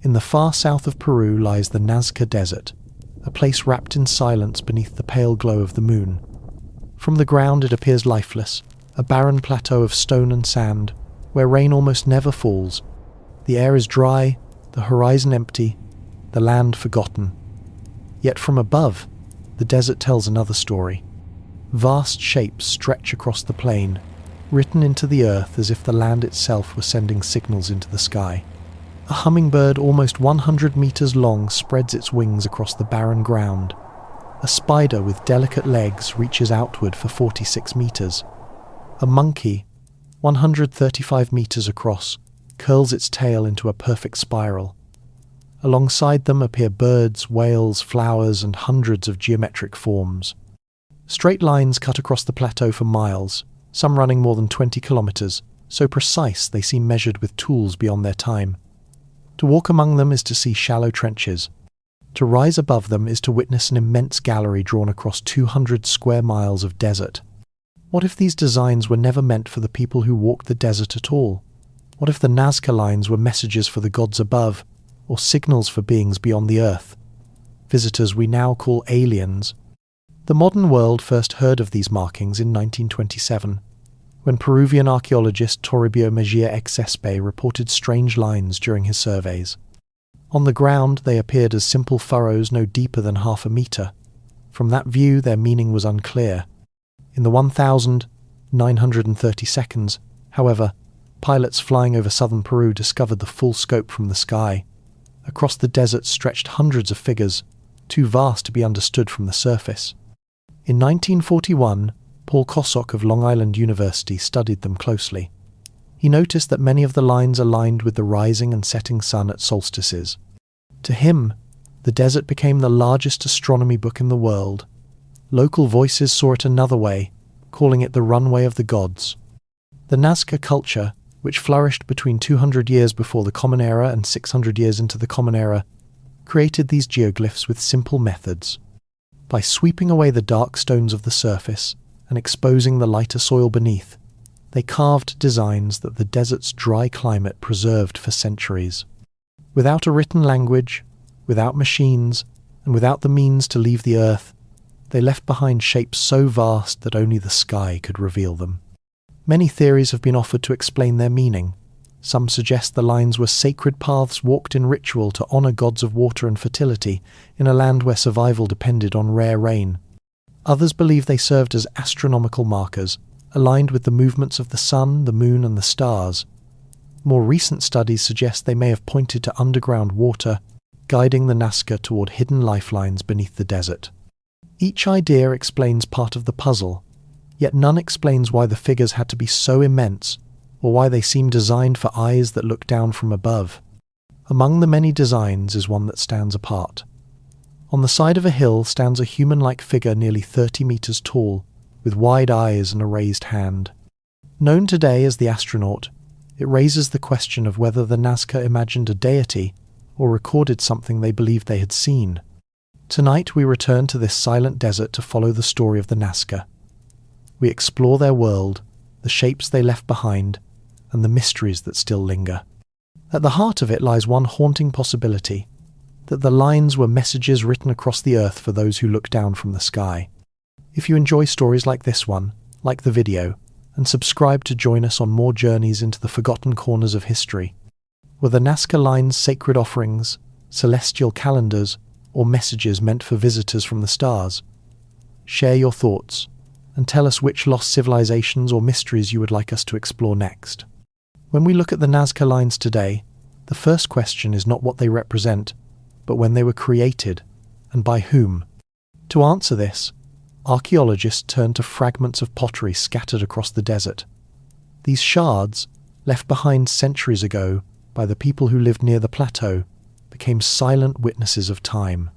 In the far south of Peru lies the Nazca Desert, a place wrapped in silence beneath the pale glow of the moon. From the ground it appears lifeless, a barren plateau of stone and sand, where rain almost never falls. The air is dry, the horizon empty, the land forgotten. Yet from above, the desert tells another story. Vast shapes stretch across the plain, written into the earth as if the land itself were sending signals into the sky. A hummingbird almost 100 meters long spreads its wings across the barren ground. A spider with delicate legs reaches outward for 46 meters. A monkey, 135 meters across, curls its tail into a perfect spiral. Alongside them appear birds, whales, flowers, and hundreds of geometric forms. Straight lines cut across the plateau for miles, some running more than 20 kilometers, so precise they seem measured with tools beyond their time. To walk among them is to see shallow trenches. To rise above them is to witness an immense gallery drawn across 200 square miles of desert. What if these designs were never meant for the people who walked the desert at all? What if the Nazca Lines were messages for the gods above, or signals for beings beyond the earth? Visitors we now call aliens. The modern world first heard of these markings in 1927, when Peruvian archaeologist Toribio Mejia Exespe reported strange lines during his surveys. On the ground they appeared as simple furrows no deeper than half a meter. From that view their meaning was unclear. In the 1,930 seconds, however, pilots flying over southern Peru discovered the full scope from the sky. Across the desert stretched hundreds of figures, too vast to be understood from the surface. In 1941, Paul Kosok of Long Island University studied them closely. He noticed that many of the lines aligned with the rising and setting sun at solstices. To him, the desert became the largest astronomy book in the world. Local voices saw it another way, calling it the runway of the gods. The Nazca culture, which flourished between 200 years before the Common Era and 600 years into the Common Era, created these geoglyphs with simple methods. By sweeping away the dark stones of the surface and exposing the lighter soil beneath, they carved designs that the desert's dry climate preserved for centuries. Without a written language, without machines, and without the means to leave the earth, they left behind shapes so vast that only the sky could reveal them. Many theories have been offered to explain their meaning. Some suggest the lines were sacred paths walked in ritual to honor gods of water and fertility in a land where survival depended on rare rain. Others believe they served as astronomical markers, aligned with the movements of the sun, the moon, and the stars. More recent studies suggest they may have pointed to underground water, guiding the Nazca toward hidden lifelines beneath the desert. Each idea explains part of the puzzle, yet none explains why the figures had to be so immense, or why they seem designed for eyes that look down from above. Among the many designs is one that stands apart. On the side of a hill stands a human-like figure nearly 30 meters tall, with wide eyes and a raised hand. Known today as the astronaut, it raises the question of whether the Nazca imagined a deity or recorded something they believed they had seen. Tonight we return to this silent desert to follow the story of the Nazca. We explore their world, the shapes they left behind, and the mysteries that still linger. At the heart of it lies one haunting possibility, that the lines were messages written across the earth for those who look down from the sky. If you enjoy stories like this one, like the video, and subscribe to join us on more journeys into the forgotten corners of history. Were the Nazca Lines sacred offerings, celestial calendars, or messages meant for visitors from the stars? Share your thoughts, and tell us which lost civilizations or mysteries you would like us to explore next. When we look at the Nazca Lines today, the first question is not what they represent, but when they were created, and by whom. To answer this, archaeologists turn to fragments of pottery scattered across the desert. These shards, left behind centuries ago by the people who lived near the plateau, became silent witnesses of time.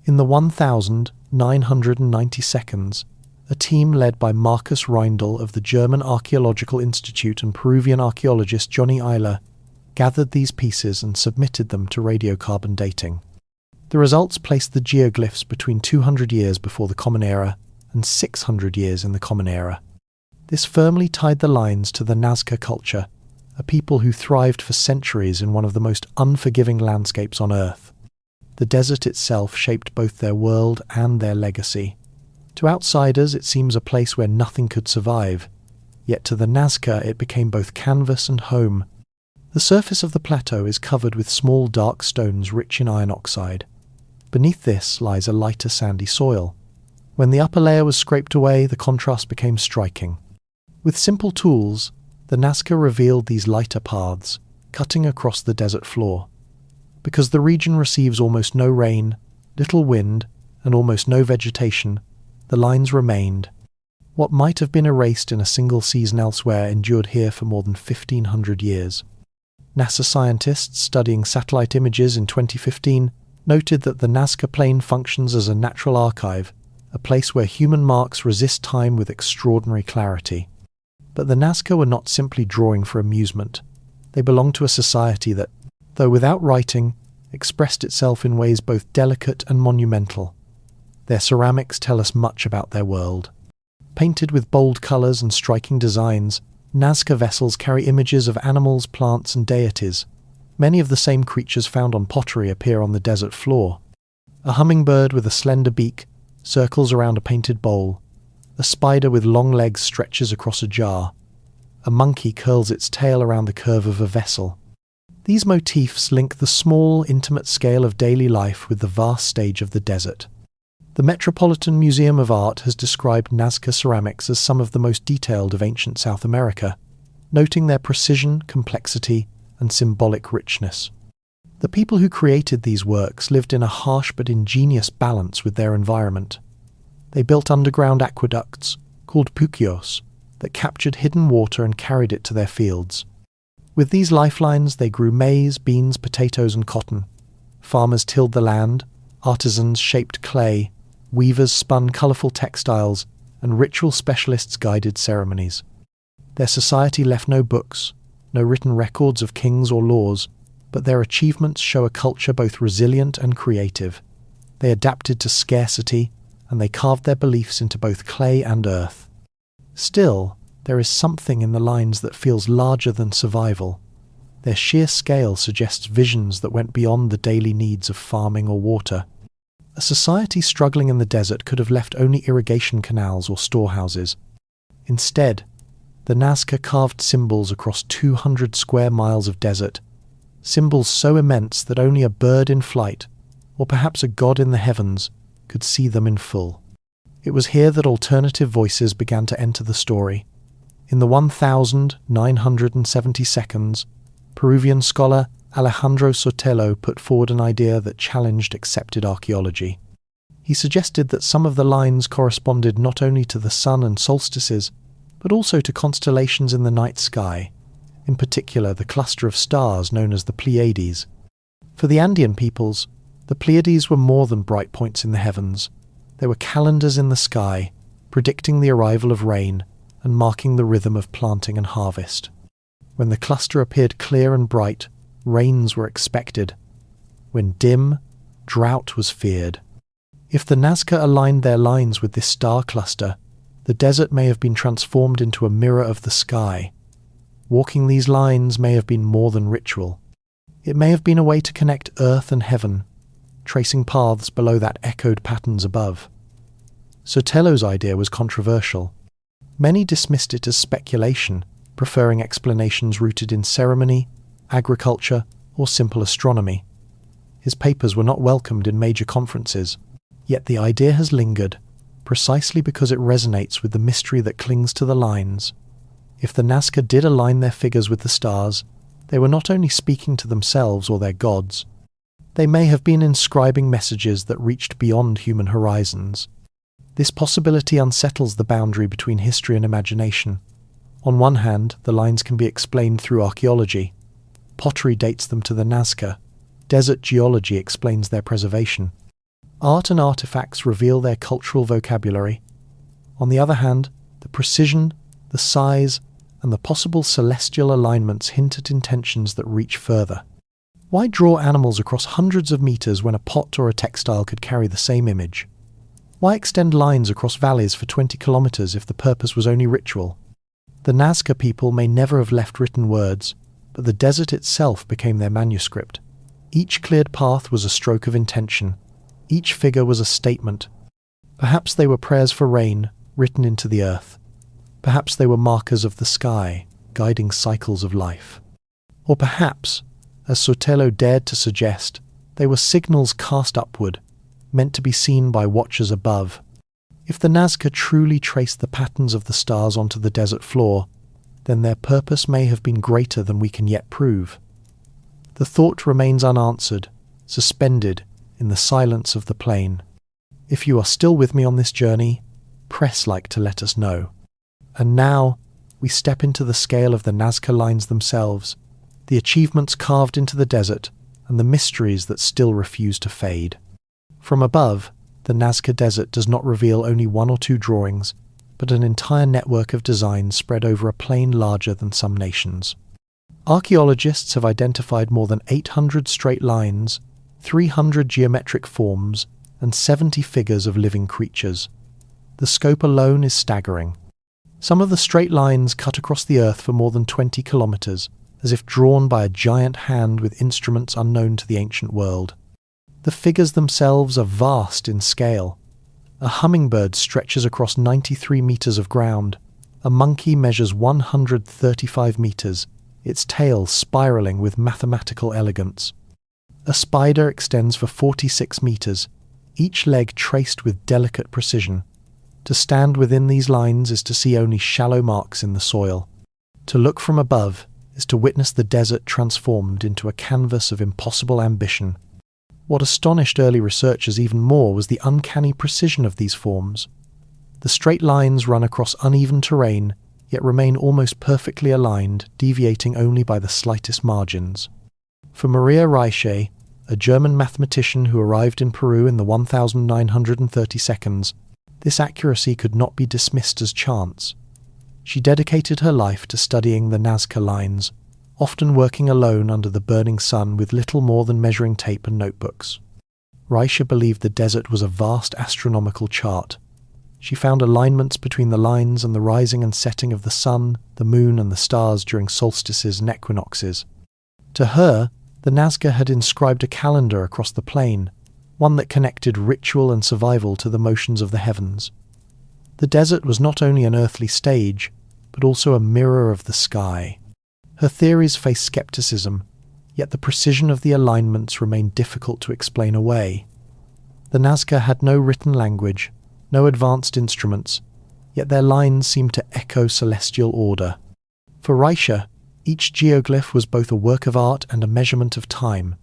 In the 1,990 seconds, a team led by Marcus Reindl of the German Archaeological Institute and Peruvian archaeologist Johnny Eiler gathered these pieces and submitted them to radiocarbon dating. The results placed the geoglyphs between 200 years before the Common Era and 600 years in the Common Era. This firmly tied the lines to the Nazca culture a people who thrived for centuries in one of the most unforgiving landscapes on Earth. The desert itself shaped both their world and their legacy. To outsiders, it seems a place where nothing could survive, yet to the Nazca it became both canvas and home. The surface of the plateau is covered with small dark stones rich in iron oxide. Beneath this lies a lighter sandy soil. When the upper layer was scraped away, the contrast became striking. With simple tools, the Nazca revealed these lighter paths, cutting across the desert floor. Because the region receives almost no rain, little wind, and almost no vegetation, the lines remained. What might have been erased in a single season elsewhere endured here for more than 1,500 years. NASA scientists studying satellite images in 2015 noted that the Nazca Plain functions as a natural archive, a place where human marks resist time with extraordinary clarity. But the Nazca were not simply drawing for amusement. They belonged to a society that, though without writing, expressed itself in ways both delicate and monumental. Their ceramics tell us much about their world. Painted with bold colours and striking designs, Nazca vessels carry images of animals, plants and deities. Many of the same creatures found on pottery appear on the desert floor. A hummingbird with a slender beak circles around a painted bowl. A spider with long legs stretches across a jar. A monkey curls its tail around the curve of a vessel. These motifs link the small, intimate scale of daily life with the vast stage of the desert. The Metropolitan Museum of Art has described Nazca ceramics as some of the most detailed of ancient South America, noting their precision, complexity, and symbolic richness. The people who created these works lived in a harsh but ingenious balance with their environment. They built underground aqueducts, called puquios, that captured hidden water and carried it to their fields. With these lifelines they grew maize, beans, potatoes, and cotton. Farmers tilled the land, artisans shaped clay, weavers spun colourful textiles, and ritual specialists guided ceremonies. Their society left no books, no written records of kings or laws, but their achievements show a culture both resilient and creative. They adapted to scarcity, and they carved their beliefs into both clay and earth. Still, there is something in the lines that feels larger than survival. Their sheer scale suggests visions that went beyond the daily needs of farming or water. A society struggling in the desert could have left only irrigation canals or storehouses. Instead, the Nazca carved symbols across 200 square miles of desert, symbols so immense that only a bird in flight, or perhaps a god in the heavens, could see them in full. It was here that alternative voices began to enter the story. In the 1972nd, Peruvian scholar Alejandro Sotelo put forward an idea that challenged accepted archaeology. He suggested that some of the lines corresponded not only to the sun and solstices, but also to constellations in the night sky, in particular the cluster of stars known as the Pleiades. For the Andean peoples, the Pleiades were more than bright points in the heavens. They were calendars in the sky, predicting the arrival of rain and marking the rhythm of planting and harvest. When the cluster appeared clear and bright, rains were expected. When dim, drought was feared. If the Nazca aligned their lines with this star cluster, the desert may have been transformed into a mirror of the sky. Walking these lines may have been more than ritual. It may have been a way to connect earth and heaven, tracing paths below that echoed patterns above. Sotelo's idea was controversial. Many dismissed it as speculation, preferring explanations rooted in ceremony, agriculture, or simple astronomy. His papers were not welcomed in major conferences, yet the idea has lingered, precisely because it resonates with the mystery that clings to the lines. If the Nazca did align their figures with the stars, they were not only speaking to themselves or their gods, they may have been inscribing messages that reached beyond human horizons. This possibility unsettles the boundary between history and imagination. On one hand, the lines can be explained through archaeology. Pottery dates them to the Nazca. Desert geology explains their preservation. Art and artifacts reveal their cultural vocabulary. On the other hand, the precision, the size, and the possible celestial alignments hint at intentions that reach further. Why draw animals across hundreds of meters when a pot or a textile could carry the same image? Why extend lines across valleys for 20 kilometers if the purpose was only ritual? The Nazca people may never have left written words, but the desert itself became their manuscript. Each cleared path was a stroke of intention. Each figure was a statement. Perhaps they were prayers for rain, written into the earth. Perhaps they were markers of the sky, guiding cycles of life. Or perhaps, as Sotelo dared to suggest, they were signals cast upward, meant to be seen by watchers above. If the Nazca truly traced the patterns of the stars onto the desert floor, then their purpose may have been greater than we can yet prove. The thought remains unanswered, suspended in the silence of the plain. If you are still with me on this journey, press like to let us know. And now, we step into the scale of the Nazca Lines themselves, the achievements carved into the desert, and the mysteries that still refuse to fade. From above, the Nazca Desert does not reveal only one or two drawings, but an entire network of designs spread over a plain larger than some nations. Archaeologists have identified more than 800 straight lines, 300 geometric forms, and 70 figures of living creatures. The scope alone is staggering. Some of the straight lines cut across the earth for more than 20 kilometers, as if drawn by a giant hand with instruments unknown to the ancient world. The figures themselves are vast in scale. A hummingbird stretches across 93 meters of ground. A monkey measures 135 meters, its tail spiraling with mathematical elegance. A spider extends for 46 meters, each leg traced with delicate precision. To stand within these lines is to see only shallow marks in the soil. To look from above is to witness the desert transformed into a canvas of impossible ambition. What astonished early researchers even more was the uncanny precision of these forms. The straight lines run across uneven terrain, yet remain almost perfectly aligned, deviating only by the slightest margins. For Maria Reiche, a German mathematician who arrived in Peru in the 1932, this accuracy could not be dismissed as chance. She dedicated her life to studying the Nazca Lines, often working alone under the burning sun with little more than measuring tape and notebooks. Reiche believed the desert was a vast astronomical chart. She found alignments between the lines and the rising and setting of the sun, the moon and the stars during solstices and equinoxes. To her, the Nazca had inscribed a calendar across the plain, one that connected ritual and survival to the motions of the heavens. The desert was not only an earthly stage, but also a mirror of the sky. Her theories faced skepticism, yet the precision of the alignments remained difficult to explain away. The Nazca had no written language, no advanced instruments, yet their lines seemed to echo celestial order. For Reiche, each geoglyph was both a work of art and a measurement of time.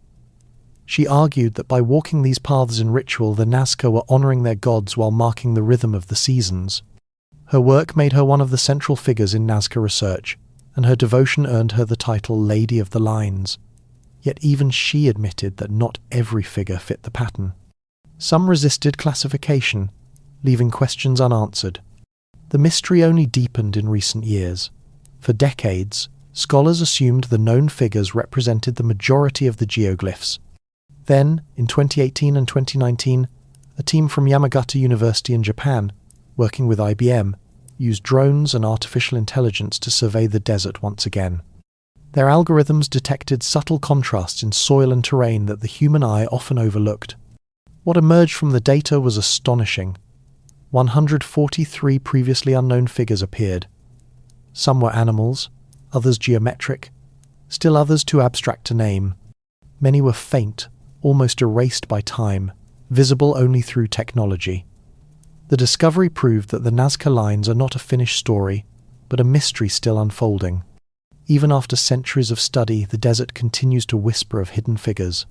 She argued that by walking these paths in ritual, the Nazca were honouring their gods while marking the rhythm of the seasons. Her work made her one of the central figures in Nazca research, and her devotion earned her the title Lady of the Lines. Yet even she admitted that not every figure fit the pattern. Some resisted classification, leaving questions unanswered. The mystery only deepened in recent years. For decades, scholars assumed the known figures represented the majority of the geoglyphs. Then, in 2018 and 2019, a team from Yamagata University in Japan, working with IBM, used drones and artificial intelligence to survey the desert once again. Their algorithms detected subtle contrasts in soil and terrain that the human eye often overlooked. What emerged from the data was astonishing. 143 previously unknown figures appeared. Some were animals, others geometric, still others too abstract to name. Many were faint, almost erased by time, visible only through technology. The discovery proved that the Nazca Lines are not a finished story, but a mystery still unfolding. Even after centuries of study, the desert continues to whisper of hidden figures.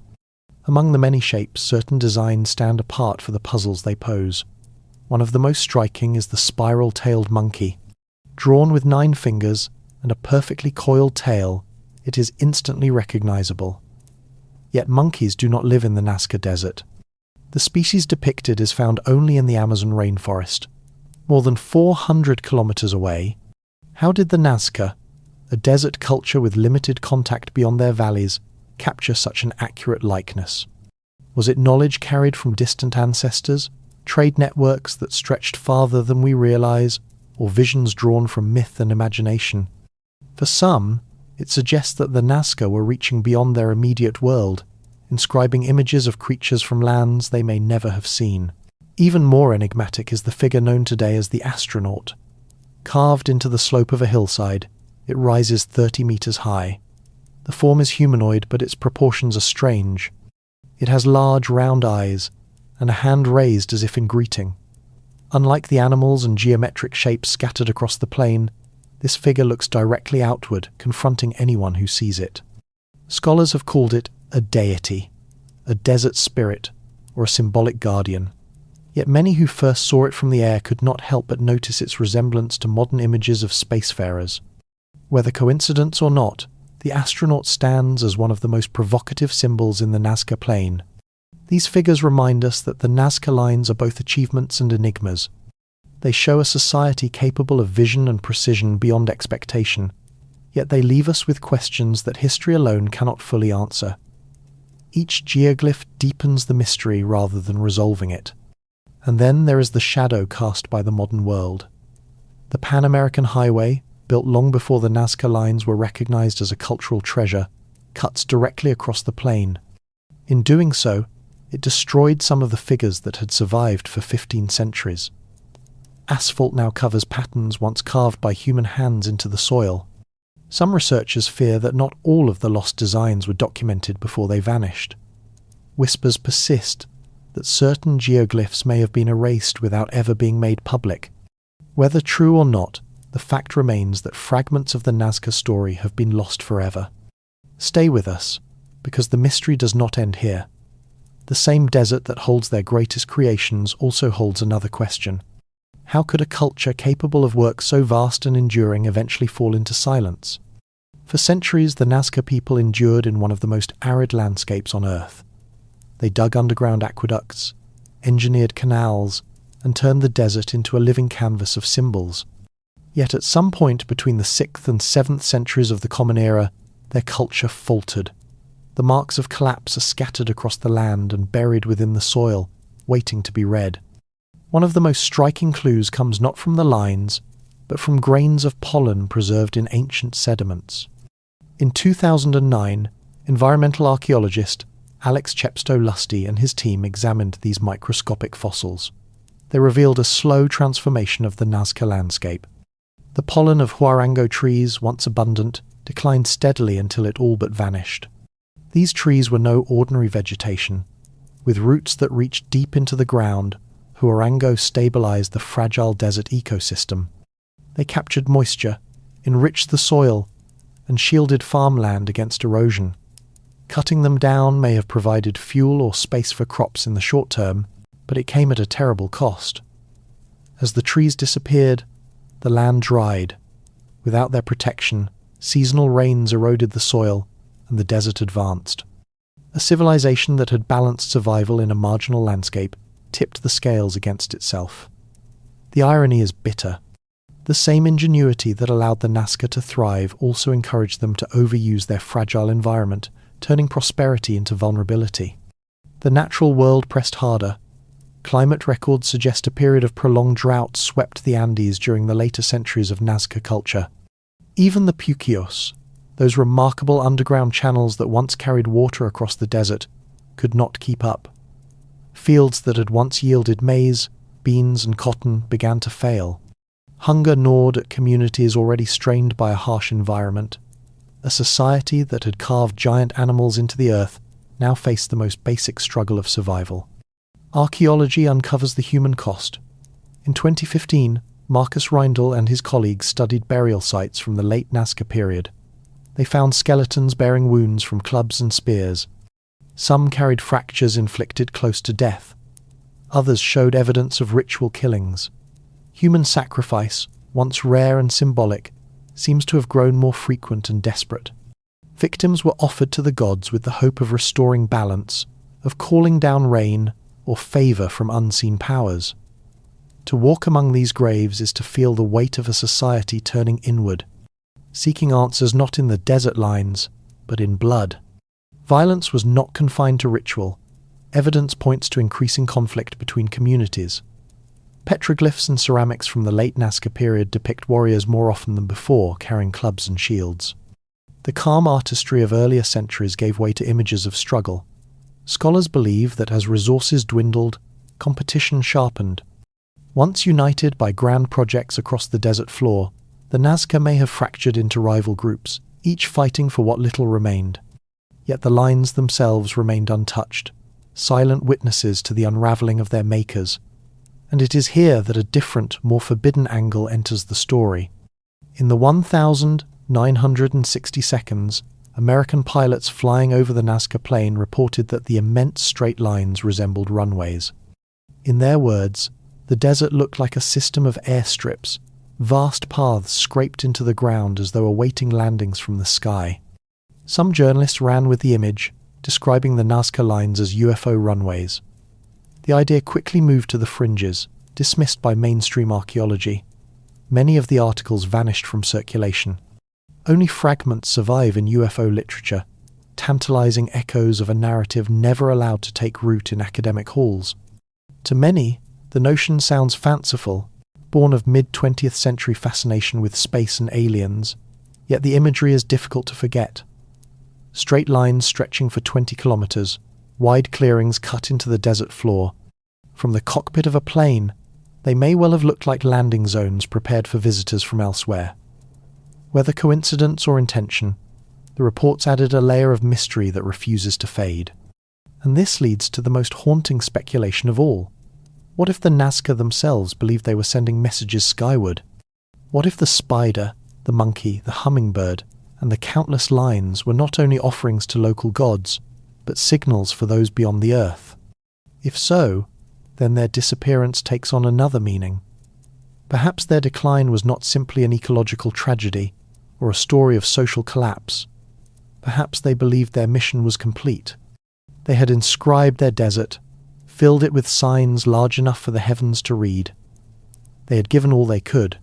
Among the many shapes, certain designs stand apart for the puzzles they pose. One of the most striking is the spiral-tailed monkey. Drawn with 9 fingers and a perfectly coiled tail, it is instantly recognizable. Yet monkeys do not live in the Nazca Desert. The species depicted is found only in the Amazon rainforest. More than 400 kilometers away, how did the Nazca, a desert culture with limited contact beyond their valleys, capture such an accurate likeness? Was it knowledge carried from distant ancestors, trade networks that stretched farther than we realize, or visions drawn from myth and imagination? For some, It suggests that the Nazca were reaching beyond their immediate world, inscribing images of creatures from lands they may never have seen. Even more enigmatic is the figure known today as the astronaut. Carved into the slope of a hillside, it rises 30 meters high. The form is humanoid, but its proportions are strange. It has large, round eyes, and a hand raised as if in greeting. Unlike the animals and geometric shapes scattered across the plain, this figure looks directly outward, confronting anyone who sees it. Scholars have called it a deity, a desert spirit, or a symbolic guardian. Yet many who first saw it from the air could not help but notice its resemblance to modern images of spacefarers. Whether coincidence or not, the astronaut stands as one of the most provocative symbols in the Nazca Plain. These figures remind us that the Nazca Lines are both achievements and enigmas. They show a society capable of vision and precision beyond expectation, yet they leave us with questions that history alone cannot fully answer. Each geoglyph deepens the mystery rather than resolving it. And then there is the shadow cast by the modern world. The Pan-American Highway, built long before the Nazca Lines were recognized as a cultural treasure, cuts directly across the plain. In doing so, it destroyed some of the figures that had survived for 15 centuries. Asphalt now covers patterns once carved by human hands into the soil. Some researchers fear that not all of the lost designs were documented before they vanished. Whispers persist that certain geoglyphs may have been erased without ever being made public. Whether true or not, the fact remains that fragments of the Nazca story have been lost forever. Stay with us, because the mystery does not end here. The same desert that holds their greatest creations also holds another question. How could a culture capable of work so vast and enduring eventually fall into silence? For centuries, the Nazca people endured in one of the most arid landscapes on Earth. They dug underground aqueducts, engineered canals, and turned the desert into a living canvas of symbols. Yet at some point between the 6th and 7th centuries of the Common Era, their culture faltered. The marks of collapse are scattered across the land and buried within the soil, waiting to be read. One of the most striking clues comes not from the lines, but from grains of pollen preserved in ancient sediments. In 2009, environmental archaeologist Alex Chepstow-Lusty and his team examined these microscopic fossils. They revealed a slow transformation of the Nazca landscape. The pollen of huarango trees, once abundant, declined steadily until it all but vanished. These trees were no ordinary vegetation. With roots that reached deep into the ground, huarango stabilized the fragile desert ecosystem. They captured moisture, enriched the soil, and shielded farmland against erosion. Cutting them down may have provided fuel or space for crops in the short term, but it came at a terrible cost. As the trees disappeared, the land dried. Without their protection, seasonal rains eroded the soil, and the desert advanced. A civilization that had balanced survival in a marginal landscape tipped the scales against itself. The irony is bitter. The same ingenuity that allowed the Nazca to thrive also encouraged them to overuse their fragile environment, turning prosperity into vulnerability. The natural world pressed harder. Climate records suggest a period of prolonged drought swept the Andes during the later centuries of Nazca culture. Even the Puquios, those remarkable underground channels that once carried water across the desert, could not keep up. Fields that had once yielded maize, beans, and cotton began to fail. Hunger gnawed at communities already strained by a harsh environment. A society that had carved giant animals into the earth now faced the most basic struggle of survival. Archaeology uncovers the human cost. In 2015, Marcus Reindl and his colleagues studied burial sites from the late Nazca period. They found skeletons bearing wounds from clubs and spears. Some carried fractures inflicted close to death. Others showed evidence of ritual killings. Human sacrifice, once rare and symbolic, seems to have grown more frequent and desperate. Victims were offered to the gods with the hope of restoring balance, of calling down rain or favour from unseen powers. To walk among these graves is to feel the weight of a society turning inward, seeking answers not in the desert lines, but in blood. Violence was not confined to ritual. Evidence points to increasing conflict between communities. Petroglyphs and ceramics from the late Nazca period depict warriors more often than before carrying clubs and shields. The calm artistry of earlier centuries gave way to images of struggle. Scholars believe that as resources dwindled, competition sharpened. Once united by grand projects across the desert floor, the Nazca may have fractured into rival groups, each fighting for what little remained. Yet the lines themselves remained untouched, silent witnesses to the unravelling of their makers. And it is here that a different, more forbidden angle enters the story. In the 1,960 seconds, American pilots flying over the Nazca Plain reported that the immense straight lines resembled runways. In their words, the desert looked like a system of airstrips, vast paths scraped into the ground as though awaiting landings from the sky. Some journalists ran with the image, describing the Nazca lines as UFO runways. The idea quickly moved to the fringes, dismissed by mainstream archaeology. Many of the articles vanished from circulation. Only fragments survive in UFO literature, tantalizing echoes of a narrative never allowed to take root in academic halls. To many, the notion sounds fanciful, born of mid-20th century fascination with space and aliens, yet the imagery is difficult to forget. Straight lines stretching for 20 kilometers, wide clearings cut into the desert floor. From the cockpit of a plane, they may well have looked like landing zones prepared for visitors from elsewhere. Whether coincidence or intention, the reports added a layer of mystery that refuses to fade. And this leads to the most haunting speculation of all. What if the Nazca themselves believed they were sending messages skyward? What if the spider, the monkey, the hummingbird, and the countless lines were not only offerings to local gods, but signals for those beyond the earth? If so, then their disappearance takes on another meaning. Perhaps their decline was not simply an ecological tragedy, or a story of social collapse. Perhaps they believed their mission was complete. They had inscribed their desert, filled it with signs large enough for the heavens to read. They had given all they could.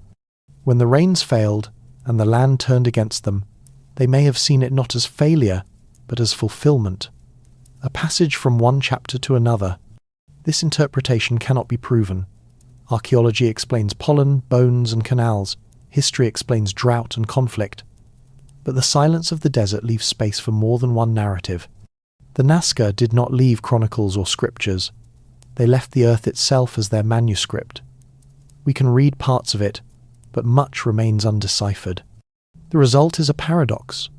When the rains failed, and the land turned against them, they may have seen it not as failure, but as fulfillment. A passage from one chapter to another. This interpretation cannot be proven. Archaeology explains pollen, bones, and canals. History explains drought and conflict. But the silence of the desert leaves space for more than one narrative. The Nazca did not leave chronicles or scriptures. They left the earth itself as their manuscript. We can read parts of it, but much remains undeciphered. The result is a paradox.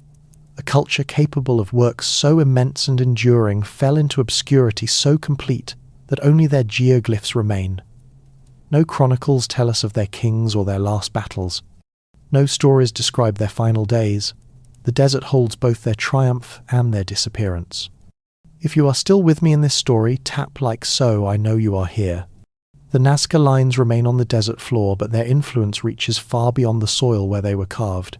A culture capable of works so immense and enduring fell into obscurity so complete that only their geoglyphs remain. No chronicles tell us of their kings or their last battles. No stories describe their final days. The desert holds both their triumph and their disappearance. If you are still with me in this story, tap like so, I know you are here. The Nazca lines remain on the desert floor, but their influence reaches far beyond the soil where they were carved.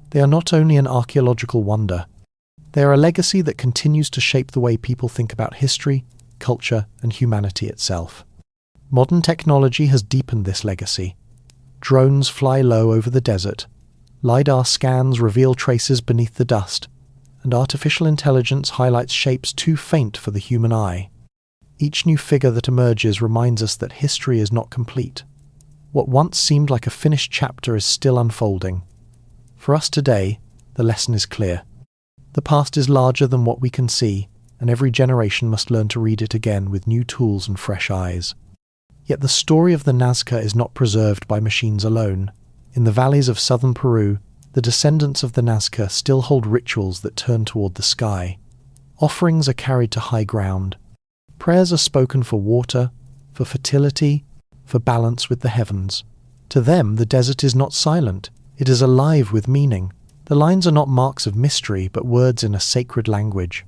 They are not only an archaeological wonder, they are a legacy that continues to shape the way people think about history, culture, and humanity itself. Modern technology has deepened this legacy. Drones fly low over the desert, LiDAR scans reveal traces beneath the dust, and artificial intelligence highlights shapes too faint for the human eye. Each new figure that emerges reminds us that history is not complete. What once seemed like a finished chapter is still unfolding. For us today, the lesson is clear. The past is larger than what we can see, and every generation must learn to read it again with new tools and fresh eyes. Yet the story of the Nazca is not preserved by machines alone. In the valleys of southern Peru, the descendants of the Nazca still hold rituals that turn toward the sky. Offerings are carried to high ground. Prayers are spoken for water, for fertility, for balance with the heavens. To them, the desert is not silent. It is alive with meaning. The lines are not marks of mystery, but words in a sacred language.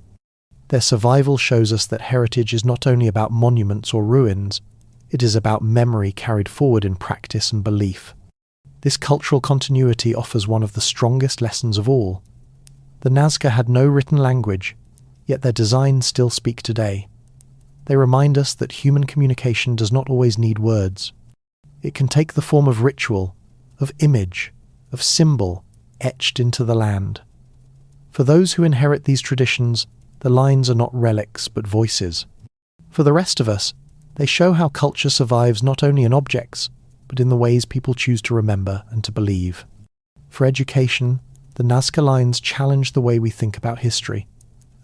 Their survival shows us that heritage is not only about monuments or ruins, it is about memory carried forward in practice and belief. This cultural continuity offers one of the strongest lessons of all. The Nazca had no written language, yet their designs still speak today. They remind us that human communication does not always need words. It can take the form of ritual, of image, of symbol, etched into the land. For those who inherit these traditions, the lines are not relics but voices. For the rest of us, they show how culture survives not only in objects, but in the ways people choose to remember and to believe. For education, the Nazca Lines challenge the way we think about history.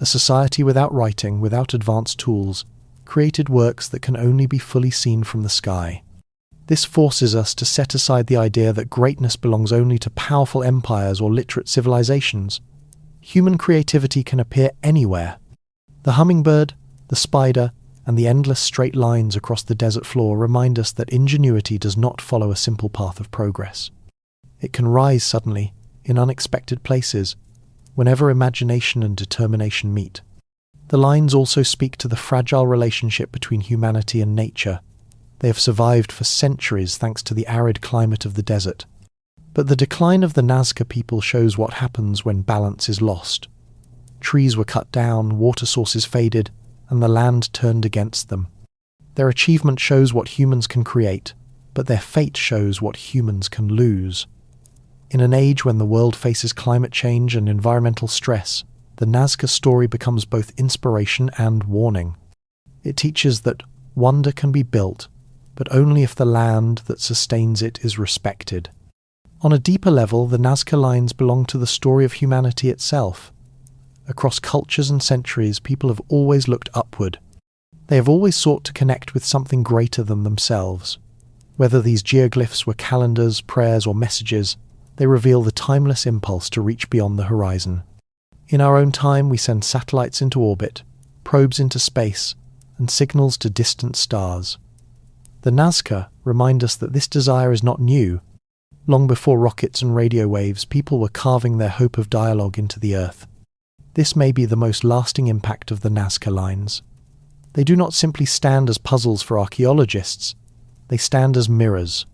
A society without writing, without advanced tools, created works that can only be fully seen from the sky. This forces us to set aside the idea that greatness belongs only to powerful empires or literate civilizations. Human creativity can appear anywhere. The hummingbird, the spider, and the endless straight lines across the desert floor remind us that ingenuity does not follow a simple path of progress. It can rise suddenly, in unexpected places, whenever imagination and determination meet. The lines also speak to the fragile relationship between humanity and nature. They have survived for centuries thanks to the arid climate of the desert. But the decline of the Nazca people shows what happens when balance is lost. Trees were cut down, water sources faded, and the land turned against them. Their achievement shows what humans can create, but their fate shows what humans can lose. In an age when the world faces climate change and environmental stress, the Nazca story becomes both inspiration and warning. It teaches that wonder can be built, but only if the land that sustains it is respected. On a deeper level, the Nazca Lines belong to the story of humanity itself. Across cultures and centuries, people have always looked upward. They have always sought to connect with something greater than themselves. Whether these geoglyphs were calendars, prayers, or messages, they reveal the timeless impulse to reach beyond the horizon. In our own time, we send satellites into orbit, probes into space, and signals to distant stars. The Nazca remind us that this desire is not new. Long before rockets and radio waves, people were carving their hope of dialogue into the earth. This may be the most lasting impact of the Nazca Lines. They do not simply stand as puzzles for archaeologists. They stand as mirrors.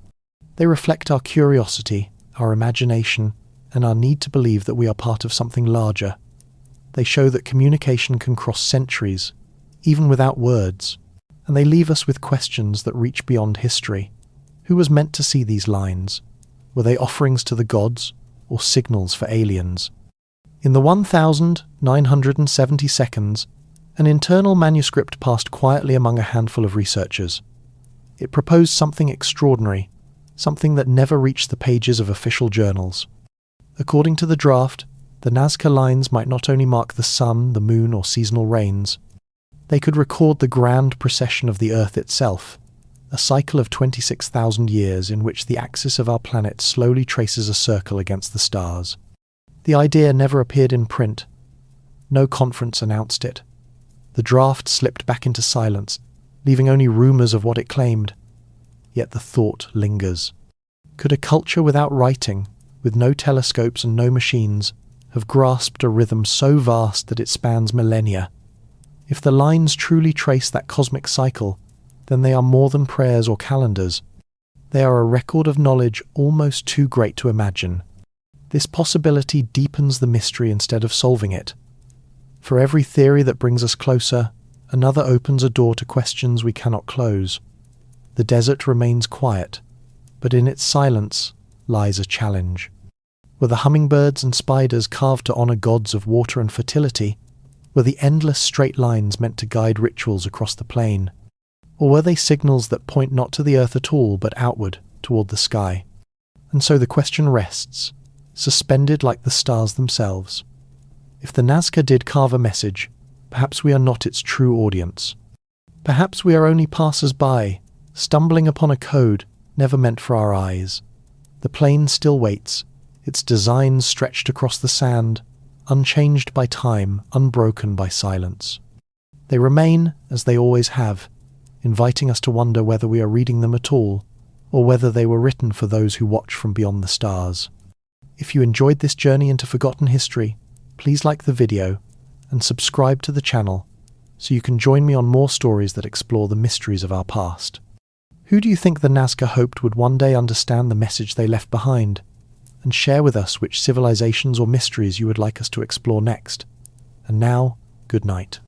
They reflect our curiosity, our imagination, and our need to believe that we are part of something larger. They show that communication can cross centuries, even without words, and they leave us with questions that reach beyond history. Who was meant to see these lines? Were they offerings to the gods, or signals for aliens? In the 1,970 seconds, an internal manuscript passed quietly among a handful of researchers. It proposed something extraordinary, something that never reached the pages of official journals. According to the draft, the Nazca Lines might not only mark the sun, the moon, or seasonal rains. They could record the grand precession of the Earth itself, a cycle of 26,000 years in which the axis of our planet slowly traces a circle against the stars. The idea never appeared in print. No conference announced it. The draft slipped back into silence, leaving only rumors of what it claimed. Yet the thought lingers. Could a culture without writing, with no telescopes and no machines, have grasped a rhythm so vast that it spans millennia? If the lines truly trace that cosmic cycle, then they are more than prayers or calendars. They are a record of knowledge almost too great to imagine. This possibility deepens the mystery instead of solving it. For every theory that brings us closer, another opens a door to questions we cannot close. The desert remains quiet, but in its silence lies a challenge. Were the hummingbirds and spiders carved to honor gods of water and fertility? Were the endless straight lines meant to guide rituals across the plain? Or were they signals that point not to the earth at all, but outward, toward the sky? And so the question rests, suspended like the stars themselves. If the Nazca did carve a message, perhaps we are not its true audience. Perhaps we are only passers-by, stumbling upon a code never meant for our eyes. The plain still waits, its designs stretched across the sand, unchanged by time, unbroken by silence. They remain, as they always have, inviting us to wonder whether we are reading them at all, or whether they were written for those who watch from beyond the stars. If you enjoyed this journey into forgotten history, please like the video and subscribe to the channel so you can join me on more stories that explore the mysteries of our past. Who do you think the Nazca hoped would one day understand the message they left behind? And share with us which civilizations or mysteries you would like us to explore next. And now, good night.